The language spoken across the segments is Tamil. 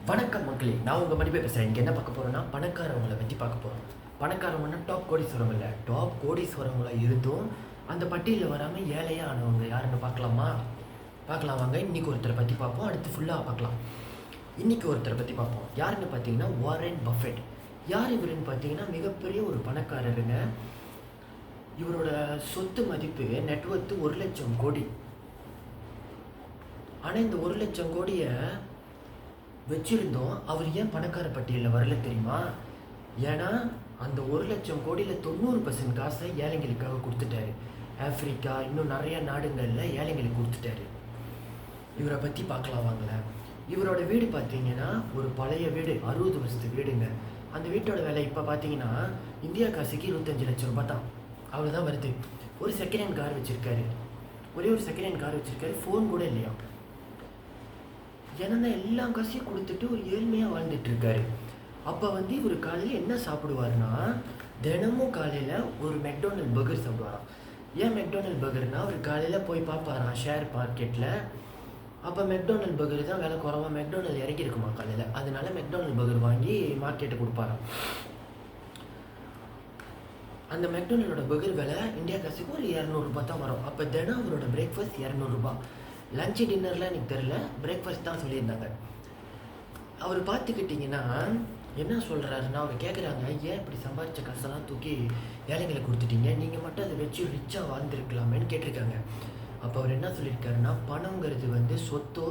வணக்கம் மக்களே, நான் உங்கள் மதிப்பை பேசுகிறேன். இன்றைக்கி என்ன பார்க்க போகிறோன்னா, பணக்காரவங்களை பற்றி பார்க்க போகிறோம். பணக்காரவங்கன்னா டாப் கோடீஸ்வரங்க இல்லை, டாப் கோடீஸ்வரங்களாக இருந்தும் அந்த பட்டியலில் வராமல் ஏழையாக ஆனவங்க யாருன்னு பார்க்கலாமா? பார்க்கலாம் வாங்க. இன்றைக்கி ஒருத்தரை பற்றி பார்ப்போம், அடுத்து ஃபுல்லாக பார்க்கலாம். இன்றைக்கி ஒருத்தரை பற்றி பார்ப்போம். யாருன்னு பார்த்தீங்கன்னா வாரன் பஃபெட். யார் இவருன்னு பார்த்தீங்கன்னா மிகப்பெரிய ஒரு பணக்காரருங்க. இவரோட சொத்து மதிப்பு நெட்வொர்த்து 1,00,000 கோடி. ஆனால் இந்த 1,00,000 கோடியை வச்சுருந்தோம். அவர் ஏன் பணக்கார பட்டியலில் வரல தெரியுமா? ஏன்னா அந்த 1,00,000 கோடியில் 90% காசை ஏழைங்களுக்காக கொடுத்துட்டாரு. ஆப்பிரிக்கா இன்னும் நிறைய நாடுகளில் ஏழைங்களுக்கு கொடுத்துட்டாரு. இவரை பற்றி பார்க்கலாம் வாங்களேன். இவரோட வீடு பார்த்தீங்கன்னா ஒரு பழைய வீடு, 60 வருஷத்து வீடுங்க. அந்த வீட்டோட விலை இப்போ பார்த்தீங்கன்னா இந்தியா காசுக்கு 25 லட்சம் ரூபாய் தான். அவ்வளோதான் வருது. ஒரு செகண்ட் ஹேண்ட் கார் வச்சுருக்காரு. ஒரே ஒரு செகண்ட் ஹேண்ட் கார் வச்சுருக்காரு. ஃபோன் கூட இல்லையா. ஏன்னா எல்லா காசையும் கொடுத்துட்டு ஒரு ஏழ்மையாக வாழ்ந்துட்டுருக்காரு. அப்போ இவர் காலையில் என்ன சாப்பிடுவார்னா, தினமும் காலையில் ஒரு மெக்டோனல்ட் பர்கர் சாப்பிடுவாராம். ஏன் மெக்டோனல்ட் பர்கர்னால் அவர் காலையில் போய் பார்ப்பாராம் ஷேர் மார்க்கெட்டில். அப்போ மெக்டோனல்ட் பர்கர் தான் விலை குறவா, மெக்டோனல் இறக்கிருக்குமா காலையில். அதனால மெக்டோனல்ட் பர்கர் வாங்கி மார்க்கெட்டை கொடுப்பாராம். அந்த மெக்டோனலோட பர்கர் விலை இந்தியா காசுக்கு ஒரு 200 ரூபாய் தான் வரும். அப்போ தினம் அவரோட பிரேக்ஃபாஸ்ட் 200 ரூபாய். லஞ்சு டின்னர்லாம் எனக்கு தெரில, பிரேக்ஃபாஸ்ட் தான் சொல்லியிருந்தாங்க. அவர் பார்த்துக்கிட்டிங்கன்னா என்ன சொல்கிறாருன்னா, அவர் கேட்குறாங்க, ஏன் இப்படி சம்பாதிச்ச காசெல்லாம் தூக்கி ஏழைங்களை கொடுத்துட்டீங்க, நீங்கள் மட்டும் அதை வச்சு ரிச்சாக வாழ்ந்துருக்கலாமேன்னு கேட்டிருக்காங்க. அப்போ அவர் என்ன சொல்லியிருக்காருன்னா, பணங்கிறது சொத்தோ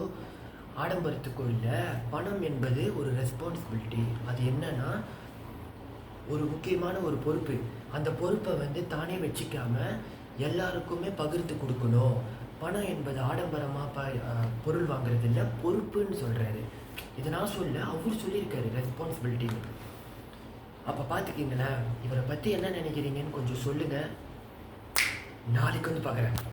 ஆடம்பரத்துக்கோ இல்லை, பணம் என்பது ஒரு ரெஸ்பான்சிபிலிட்டி. அது என்னன்னா ஒரு முக்கியமான ஒரு பொறுப்பு. அந்த பொறுப்பை தானே வச்சுக்காம எல்லாருக்குமே பகிர்ந்து கொடுக்கணும். பணம் என்பது ஆடம்பரமாக பொருள் வாங்குறது இல்லை, பொறுப்புன்னு சொல்கிறாரு. இதை நான் சொல்ல, அவர் சொல்லியிருக்காரு ரெஸ்பான்சிபிலிட்டின்னு. அப்போ பார்த்துக்கிங்களேன், இவரை பற்றி என்ன நினைக்கிறீங்கன்னு கொஞ்சம் சொல்லுங்கள். நாளைக்கு பார்க்குறேன்.